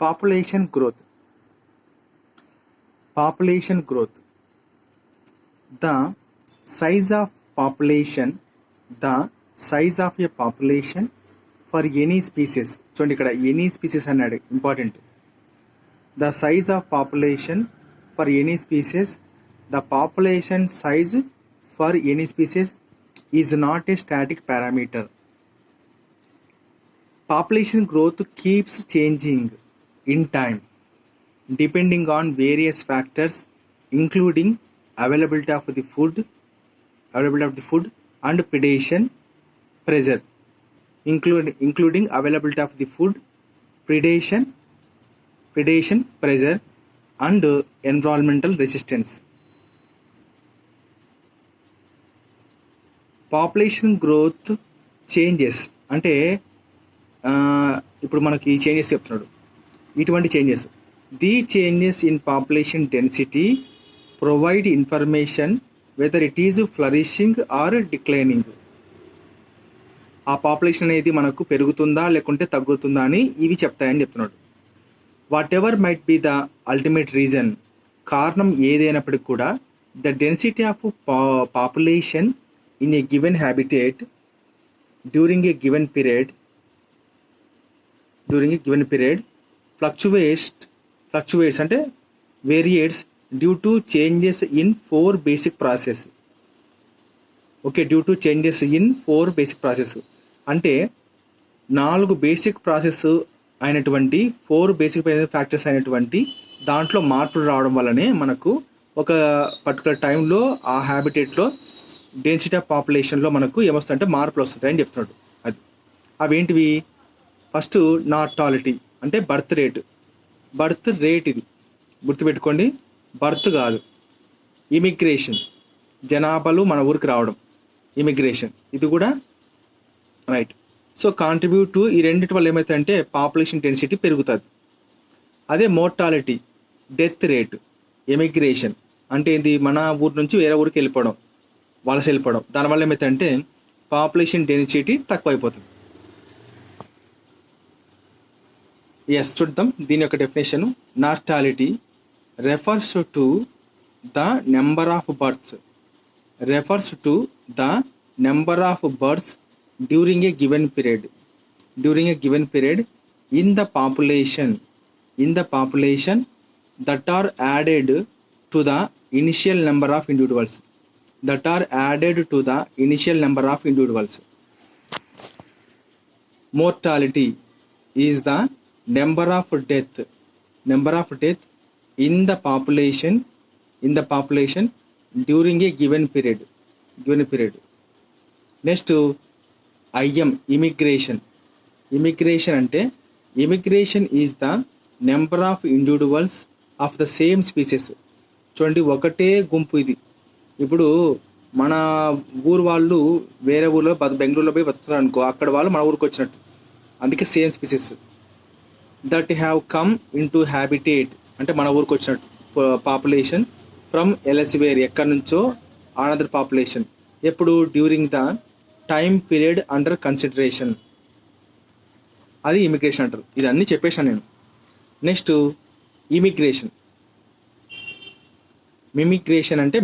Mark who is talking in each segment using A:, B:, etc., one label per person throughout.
A: Population growth. Population growth. The size of population, the size of a population for any species. చూడండి ఇక్కడ any species అన్నాడు, important. The size of population for any species, the population size for any species is not a static parameter. Population growth keeps changing in time depending on various factors including availability of the food and predation pressure, including availability of the food, predation pressure and environmental resistance. Population growth changes అంటే ఇప్పుడు మనకి changes చెప్తున్నాడు. ఇటువంటి changes, the changes in population density provide information whether it is flourishing or declining. ఆ population అనేది మనకు పెరుగుతుందా లేకుంటే తగ్గుతుందా అని ఇవి చెప్తాయని చెప్తున్నాడు. Whatever might be the ultimate reason, కారణం ఏదైనప్పటికీ కూడా the density of population in a given habitat during a given period fluctuates అంటే varies due to changes in four basic process. Okay, due to changes in 4 basic process అంటే 4 basic process అయినటువంటి 4 basic factors అయినటువంటి దాంట్లో మార్పులు రావడం వల్లనే మనకు ఒక పర్టికులర్ టైంలో ఆ హ్యాబిటేట్లో డెన్సిటీ ఆఫ్ పాపులేషన్లో మనకు ఏమొస్తుందంటే మార్పులు వస్తుంటాయని చెప్తున్నాడు. అవేంటివి? ఫస్ట్ నార్టాలిటీ అంటే బర్త్ రేట్ ఇది గుర్తుపెట్టుకోండి, బర్త్ కాదు. ఇమిగ్రేషన్, జనాభాలు మన ఊరికి రావడం, ఇమిగ్రేషన్ ఇది కూడా రైట్. సో కాంట్రిబ్యూట్ టు ఈ రెండింటి వల్ల ఏమవుతుందంటే పాపులేషన్ డెన్సిటీ పెరుగుతుంది. అదే మోర్టాలిటీ, డెత్ రేట్, ఎమిగ్రేషన్ అంటే ఇది మన ఊరు నుంచి వేరే ఊరికి వలస వెళ్ళిపోవడం. దానివల్ల ఏమవుతుందంటే పాపులేషన్ డెన్సిటీ తక్కువైపోతుంది. ఎస్, చూద్దాం దీని యొక్క definition. నార్టాలిటీ refers to the number of births during a given period in the population that are added to the initial number of individuals. Mortality is the number of death in the population during a given period. Next, immigration అంటే immigration is the number of individuals of the same species. చూడండి, ఒకటే గుంపు ఇది. ఇప్పుడు మన ఊరు వాళ్ళు వేరే ఊర్లో బెంగళూరులో పోయి బతుకుతున్నారు అనుకో, అక్కడ వాళ్ళు మన ఊరికి వచ్చినట్టు, అందుకే same species. That have come in to habitat అంటే మన ఊరికి వచ్చినట్టు పాపులేషన్ ఫ్రమ్ ఎల్ఎస్వేర్, ఎక్కడి నుంచో అనదర్ పాపులేషన్. ఎప్పుడు? During the time period under consideration, అది ఇమిగ్రేషన్ అంటారు. ఇది అన్నీ చెప్పేశాను నేను. Next immigration. మిమిగ్రేషన్ అంటే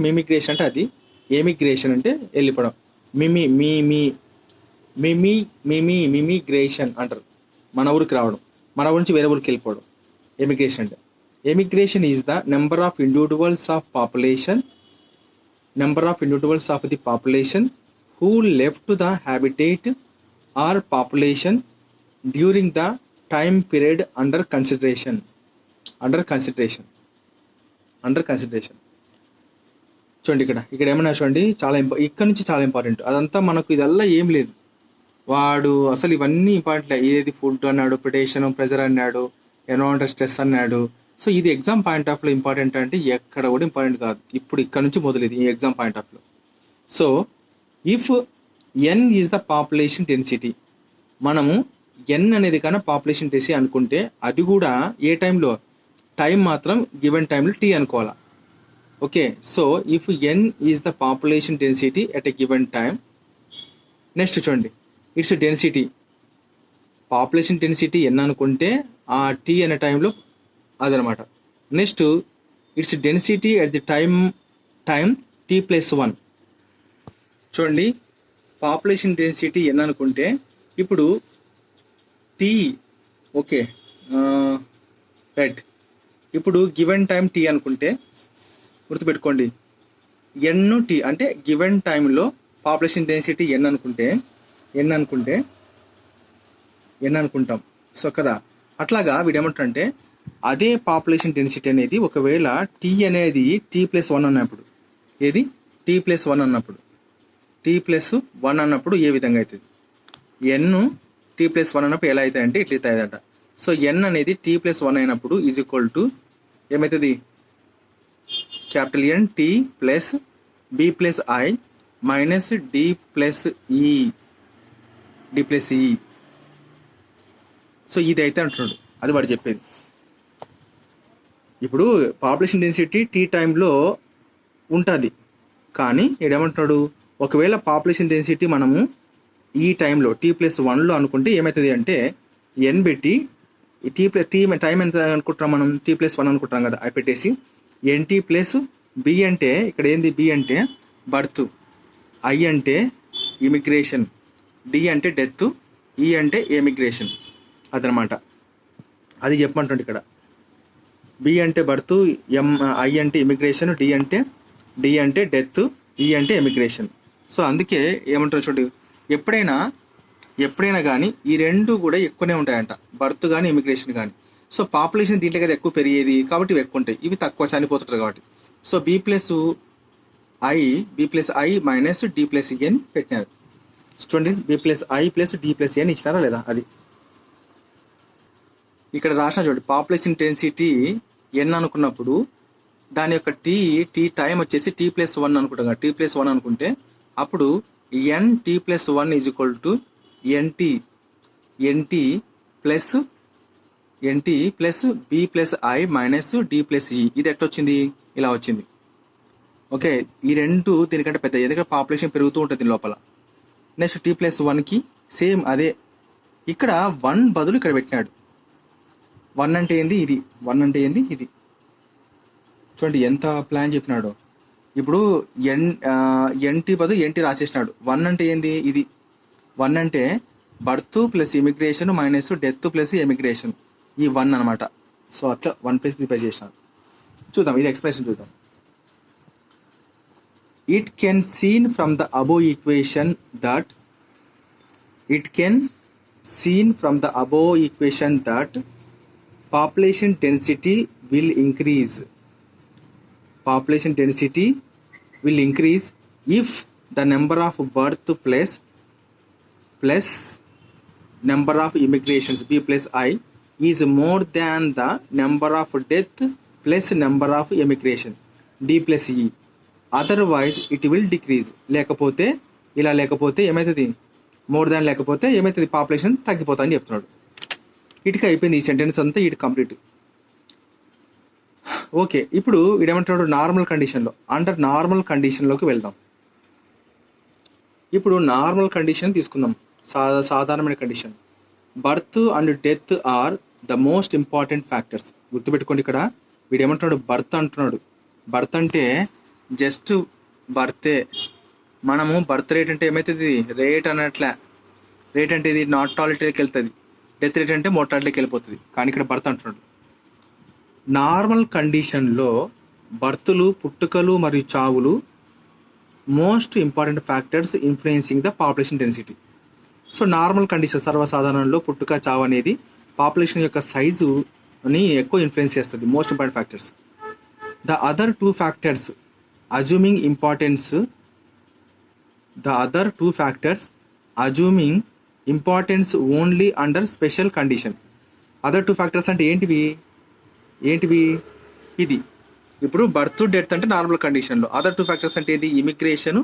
A: అది. ఎమిగ్రేషన్ అంటే వెళ్ళిపోవడం. మిమిగ్రేషన్ అంటారు, మన ఊరికి రావడం, మన ఊరి నుంచి వేరే ఊరికి వెళ్ళిపోవడం ఎమిగ్రేషన్ అంటే. Emigration is the number of individuals of the population who left the habitat or population during the time period under consideration. చూడండి ఇక్కడ ఏమన్నా చూడండి, చాలా ఇక్కడ నుంచి చాలా ఇంపార్టెంట్. అదంతా మనకు ఇదల్లా ఏం లేదు, వాడు అసలు ఇవన్నీ ఇంపార్టెంట్. ఏది ఫుడ్ అన్నాడు, ప్రిడేషన్, ప్రెజర్ అన్నాడు, ఎన్విరాన్మెంటల్ స్ట్రెస్ అన్నాడు. సో ఇది ఎగ్జామ్ పాయింట్ ఆఫ్ లో ఇంపార్టెంట్ అంటే ఎక్కడ కూడా ఇంపార్టెంట్ కాదు. ఇప్పుడు ఇక్కడ నుంచి మొదలైంది ఈ ఎగ్జామ్ పాయింట్ ఆఫ్ లో. So if N is the population density, మనము ఎన్ అనేది కన్నా పాపులేషన్ డెన్సిటీ అనుకుంటే అది కూడా ఏ టైంలో, టైం మాత్రం గివెన్ టైంలో టీ అనుకోవాలా. Okay, so if N is the population density at a given time. Next చూడండి, it's density, population density N అనుకుంటే ఆ టీ అనే టైంలో అదనమాట. Next it's density at the time t+1. చూడండి, పాపులేషన్ డెన్సిటీ ఎన్ అనుకుంటే ఇప్పుడు టీ ఓకే రైట్. ఇప్పుడు గివెన్ టైం టీ అనుకుంటే గుర్తుపెట్టుకోండి, ఎన్ టీ అంటే గివెన్ టైంలో పాపులేషన్ డెన్సిటీ ఎన్ అనుకుంటాం. సో కదా, అట్లాగా వీడేమంటారంటే అదే పాపులేషన్ డెన్సిటీ అనేది ఒకవేళ టీ అనేది t+1 అన్నప్పుడు, ఏది t+1 అన్నప్పుడు ఏ విధంగా అవుతుంది, ఎన్ t+1 అన్నప్పుడు ఎలా అవుతాయి అంటే ఇట్లా అవుతాయట. సో ఎన్ అనేది t+1 అయినప్పుడు ఈజ్ ఈక్వల్ టు ఏమవుతుంది, capital N T plus b+i minus d+e. So ఇది అయితే అంటున్నాడు, అది వాడు చెప్పేది. ఇప్పుడు పాపులేషన్ డెన్సిటీ టీ టైంలో ఉంటుంది, కానీ ఏమంటున్నాడు, ఒకవేళ పాపులేషన్ డెన్సిటీ మనము ఈ టైంలో t+1లో అనుకుంటే ఏమవుతుంది అంటే ఎన్ పెట్టి టీ టైం ఎంత అనుకుంటున్నాం మనం, t+1 అనుకుంటున్నాం కదా, అవి పెట్టేసి ఎన్టీ ప్లస్ బి అంటే ఇక్కడ ఏంది, బి అంటే బర్త్, ఐ అంటే ఇమిగ్రేషన్, డి అంటే డెత్, ఈ అంటే ఎమిగ్రేషన్ అదనమాట. అది చెప్పమంటుండే ఇక్కడ. బి అంటే బర్త్, ఐ అంటే ఇమిగ్రేషన్, డి అంటే డెత్, ఈ అంటే ఎమిగ్రేషన్. సో అందుకే ఏమంటారు చూడు, ఎప్పుడైనా కానీ ఈ రెండు కూడా ఎక్కువనే ఉంటాయంట, బర్త్ కానీ ఇమిగ్రేషన్ కానీ. సో పాపులేషన్ దీంట్లో కదా ఎక్కువ పెరిగేది కాబట్టి ఇవి ఎక్కువ ఉంటాయి, ఇవి తక్కువ చనిపోతుంటారు కాబట్టి. సో b+i మైనస్ d+n పెట్టినారు. చూడండి, b+i ప్లస్ d+n ఇచ్చినారా లేదా, అది ఇక్కడ రాసిన చూడండి. పాపులేషన్ డెన్సిటీ ఎన్ అనుకున్నప్పుడు దాని యొక్క టీ టైం వచ్చేసి t+1 అనుకుంటాం కదా, t+1 అనుకుంటే అప్పుడు ఎన్ t+1 is equal to NT plus b+i minus d+e. ఇది ఎట్లొచ్చింది, ఇలా వచ్చింది. ఓకే, ఈ రెండు దీనికంటే పెద్ద, ఎందుకంటే పాపులేషన్ పెరుగుతూ ఉంటుంది దీని లోపల. నెక్స్ట్ t+1కి సేమ్ అదే, ఇక్కడ 1 బదులు ఇక్కడ పెట్టినాడు. 1 అంటే ఏంది, ఇది 1 అంటే ఏంది, ఇది చూడండి ఎంత ప్లాన్ చెప్పినాడు. ఇప్పుడు ఎన్టీ బదులు ఎన్టీ రాసేసినాడు. 1 అంటే ఏంది, ఇది 1 అంటే birth plus immigration minus death plus emigration, ఈ 1 అనమాట. సో అట్లా 1 ప్లస్ ప్రిపేర్ చేసినాడు. చూద్దాం, ఇది ఎక్స్ప్రెషన్ చూద్దాం. It can seen from the above equation that population density will increase. Population density will increase if the number of birth plus number of immigrations b+i is more than the number of death plus number of immigration d+e. Otherwise it will decrease. లేకపోతే ఏమవుతుంది, more than లేకపోతే ఏమవుతుంది, population తగ్గిపోతా అని చెప్తున్నాడు. ఇటుక అయిపోయింది ఈ sentence అంతా, ఇటు కంప్లీట్. ఓకే, ఇప్పుడు ఇదేమంటున్నాడు, నార్మల్ కండిషన్లో, అండర్ నార్మల్ కండిషన్లోకి వెళ్దాం. ఇప్పుడు నార్మల్ కండిషన్ తీసుకుందాం, సాధారణమైన condition. Birth and death are the most important factors. గుర్తుపెట్టుకోండి, ఇక్కడ వీడేమంటున్నాడు, బర్త్ అంటున్నాడు. బర్త్ అంటే జస్ట్ బర్తే. మనము బర్త్ రేట్ అంటే ఏమవుతుంది, రేట్ అన్నట్లే. రేట్ అంటే ఇది నార్టాలిటీకి వెళ్తుంది, డెత్ రేట్ అంటే మోర్టాలిటీకి వెళ్ళిపోతుంది. కానీ ఇక్కడ బర్త్ అంటున్నాడు. నార్మల్ కండిషన్లో బర్తులు, పుట్టుకలు మరియు చావులు most important factors influencing the population density. So normal condition, సర్వసాధారణంలో పుట్టుక, చావు అనేది పాపులేషన్ యొక్క సైజుని ఎక్కువ ఇన్ఫ్లుయెన్స్ చేస్తుంది, most important factors. The other two factors assuming importance only under special condition. Other two factors అంటే ఏంటివి, ఇది ఇప్పుడు బర్త్ డెత్ అంటే నార్మల్ కండిషన్లో. అదర్ టూ ఫ్యాక్టర్స్ అంటే ఏది, ఇమిగ్రేషన్,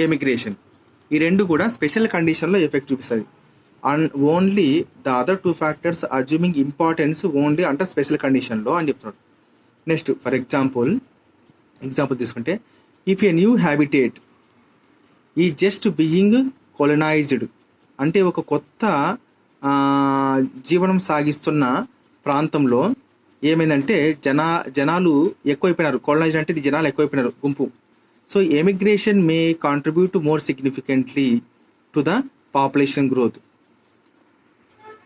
A: ఎమిగ్రేషన్. ఈ రెండు కూడా స్పెషల్ కండిషన్లో ఎఫెక్ట్ చూపిస్తుంది. And only the other two factors assuming importance only under special కండిషన్లో అని చెప్తున్నాడు. నెక్స్ట్ ఫర్ ఎగ్జాంపుల్ తీసుకుంటే, ఇఫ్ ఏ న్యూ హ్యాబిటేట్ ఈ జస్ట్ బీయింగ్ కొలనైజ్డ్ అంటే ఒక కొత్త జీవనం సాగిస్తున్న ప్రాంతంలో ఏమైందంటే జనాలు ఎక్కువైపోయినారు. కాలనైజేషన్ అంటే ఇది జనాలు ఎక్కువైపోయినారు, గుంపు. So emigration May contribute more significantly to the population growth.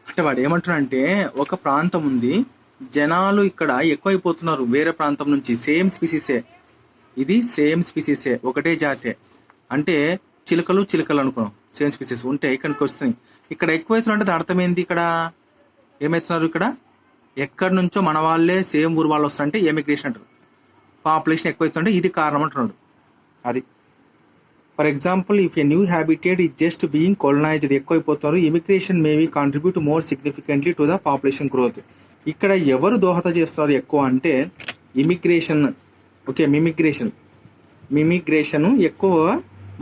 A: అంటే వాడు ఏమంటున్నాడంటే, ఒక ప్రాంతం ఉంది, జనాలు ఇక్కడ ఎక్కువైపోతున్నారు వేరే ప్రాంతం నుంచి, సేమ్ స్పీసీసే, ఇది సేమ్ స్పీసీసే, ఒకటే జాతే, అంటే చిలుకలు అనుకున్నాం, సేమ్ స్పీసీస్ ఉంటే ఇక్కడికి వస్తున్నాయి. ఇక్కడ ఎక్కువైతున్నారు అంటే అర్థం ఏంది? ఇక్కడ ఏమవుతున్నారు? ఇక్కడ ఎక్కడి నుంచో మన వాళ్ళే సేమ్ ఊరు వాళ్ళు వస్తుంటే ఎమిగ్రేషన్ అంటారు. పాపులేషన్ ఎక్కువైతుంటే ఇది కారణం అంటున్నాడు. అది for example, if a new habitat is just being colonised, ఎక్కువైపోతున్నారు, immigration maybe contribute more significantly to the population growth. ఇక్కడ ఎవరు దోహద చేస్తున్నారు ఎక్కువ అంటే ఇమిగ్రేషన్. ఓకే, మిమిగ్రేషన్ ఎక్కువ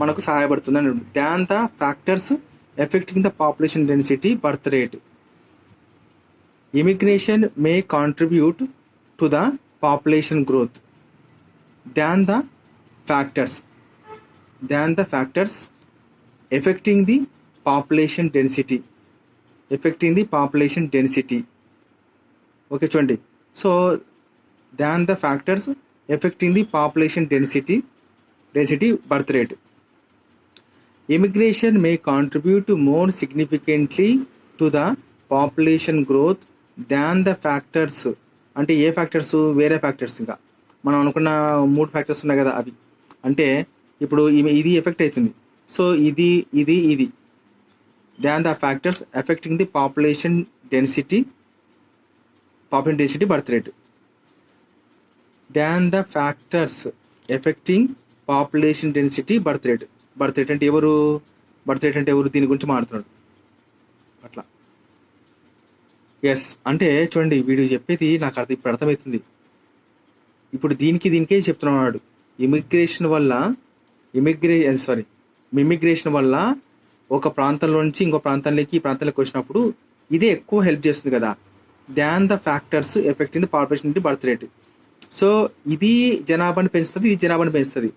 A: మనకు సహాయపడుతుంది అని. Than the factors affecting the population density, birth rate. Immigration May contribute to the population growth than the factors affecting the population density. Okay, చూడండి. So than the factors affecting the population density birth rate. Immigration may contribute more significantly to the population growth than the factors. అంటే ఏ factors? వేరే factors. ఇంకా మనం అనుకున్న 3 factors ఉన్నాయి కదా, అవి. అంటే ఇప్పుడు ఇది ఎఫెక్ట్ అవుతుంది, సో ఇది than the factors effecting the population density birth rate. Than the factors effecting population density birth rate అంటే ఎవరు? దీని గురించి మాట్లాడుతున్నాడు అట్లా. ఎస్, అంటే చూడండి, వీడు చెప్పేది నాకు ఇప్పుడు అర్థమవుతుంది. ఇప్పుడు దీనికే చెప్తున్నాడు. మిమిగ్రేషన్ వల్ల ఒక ప్రాంతంలో నుంచి ఇంకో ప్రాంతంలోకి, ఈ ప్రాంతంలోకి వచ్చినప్పుడు ఇదే ఎక్కువ హెల్ప్ చేస్తుంది కదా, than the factors affecting the population birth rate. So ఇది జనాభాని పెంచుతుంది, ఇది జనాభాని పెంచుతుంది.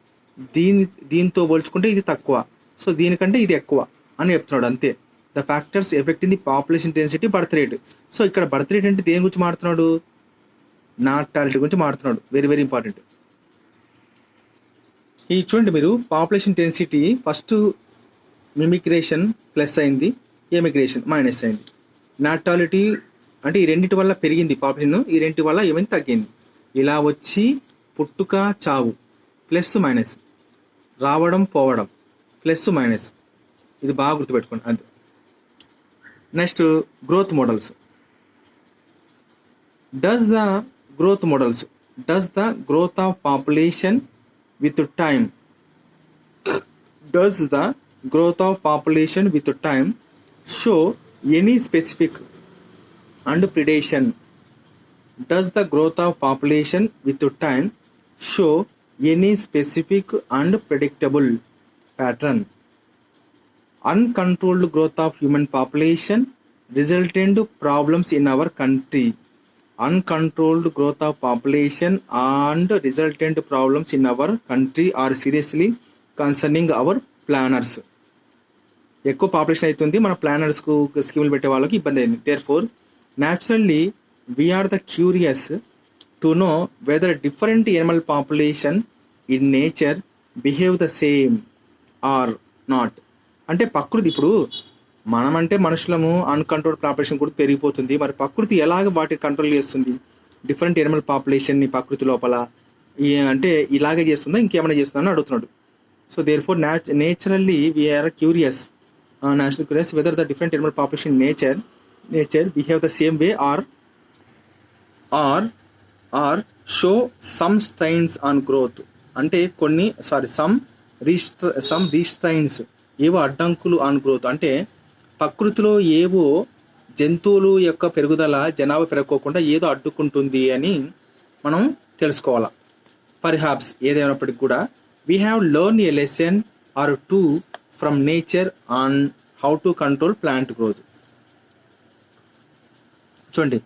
A: దీంతో పోల్చుకుంటే ఇది తక్కువ, సో దీనికంటే ఇది ఎక్కువ అని చెప్తున్నాడు, అంతే. The factors effecting the population density birth rate. So ఇక్కడ బర్త్ రేట్ అంటే దేని గురించి మాట్లాడుతున్నాడు? నాటాలిటీ గురించి మాట్లాడుతున్నాడు. Very very important. ఈ చూడండి మీరు, పాపులేషన్ డెన్సిటీ ఫస్ట్ మిమిగ్రేషన్ ప్లస్ అయింది, ఎమిగ్రేషన్ మైనస్ అయింది. నాటాలిటీ అంటే ఈ రెండింటి వల్ల పెరిగింది పాపులేషన్, ఈ రెండింటి వల్ల ఏమైంది? తగ్గింది. ఇలా వచ్చి పుట్టుక చావు ప్లస్ మైనస్, రావడం పోవడం ప్లస్ మైనస్. ఇది బాగా గుర్తుపెట్టుకోండి, అంతే. Next growth models. Does the growth of population with time show any specific and predation? Does the growth of population with time show any specific and predictable pattern? Uncontrolled growth of human population resulted problems in our country. Uncontrolled growth of population and resultant problems in our country are seriously concerning our planners. ఎక్కువ population అవుతుంది, మన ప్లానర్స్కు స్కీములు పెట్టే వాళ్ళకి ఇబ్బంది అయింది. Therefore, naturally, we are the curious to know whether different animal population in nature behave the same or not. అంటే ప్రకృతి, ఇప్పుడు మనమంటే మనుషులము అన్కంట్రోల్ పాపులేషన్ కూడా పెరిగిపోతుంది, మరి ప్రకృతి ఎలాగ వాటిని కంట్రోల్ చేస్తుంది? డిఫరెంట్ ఎనిమల్ పాపులేషన్ని ప్రకృతి లోపల అంటే ఇలాగే చేస్తుందా, ఇంకేమైనా చేస్తుందా అని అడుగుతున్నాడు. So therefore naturally we are curious whether the different animal population nature behave the same way or show some strains on growth. అంటే సమ్ రీస్ట్రైన్స్, ఏవో అడ్డంకులు ఆన్ గ్రోత్. అంటే ప్రకృతిలో ఏవో జంతువులు యొక్క పెరుగుదల, జనాభా పెరగకోకుండా ఏదో అడ్డుకుంటుంది అని మనం తెలుసుకోవాలా. పర్హాప్స్ ఏదైనప్పటికీ కూడా we have learn a lesson or two from nature on how to control plant growth. చూడండి,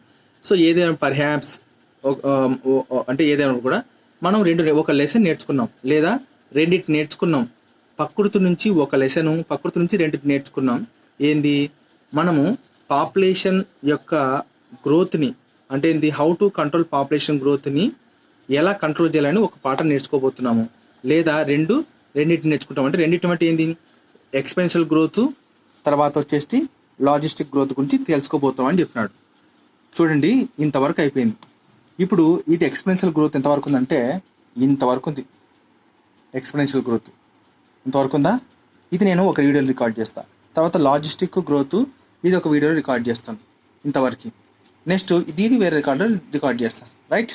A: సో ఏదైనా పర్హాప్స్ అంటే ఏదైనా కూడా మనం ఒక లెసన్ నేర్చుకున్నాం, లేదా రెండింటి నేర్చుకున్నాం. ప్రకృతి నుంచి ఒక లెసను, ప్రకృతి నుంచి రెండింటి నేర్చుకున్నాం. ఏంది? మనము పాపులేషన్ యొక్క గ్రోత్ని అంటే ఏంది, హౌ టు కంట్రోల్ పాపులేషన్ గ్రోత్ని ఎలా కంట్రోల్ చేయాలని ఒక పాఠం నేర్చుకోబోతున్నాము. లేదా రెండింటిని నేర్చుకుంటాం. అంటే రెండింటి అంటే ఏంది, ఎక్స్పెన్షియల్ గ్రోత్, తర్వాత వచ్చేసి లాజిస్టిక్ గ్రోత్ గురించి తెలుసుకోబోతాం అని చెప్తున్నాడు. చూడండి, ఇంతవరకు అయిపోయింది. ఇప్పుడు ఇది ఎక్స్పెన్షియల్ గ్రోత్ ఎంతవరకు ఉందంటే ఇంతవరకు ఉంది. ఎక్స్పెన్షియల్ గ్రోత్ ఇంతవరకు ఉందా? ఇది నేను ఒక వీడియోలో రికార్డ్ చేస్తాను. తర్వాత లాజిస్టిక్ గ్రోత్ ఇది ఒక వీడియోలో రికార్డ్ చేస్తాను ఇంతవరకు. నెక్స్ట్ ఇది వేరే రికార్డ్ చేస్తాను. రైట్.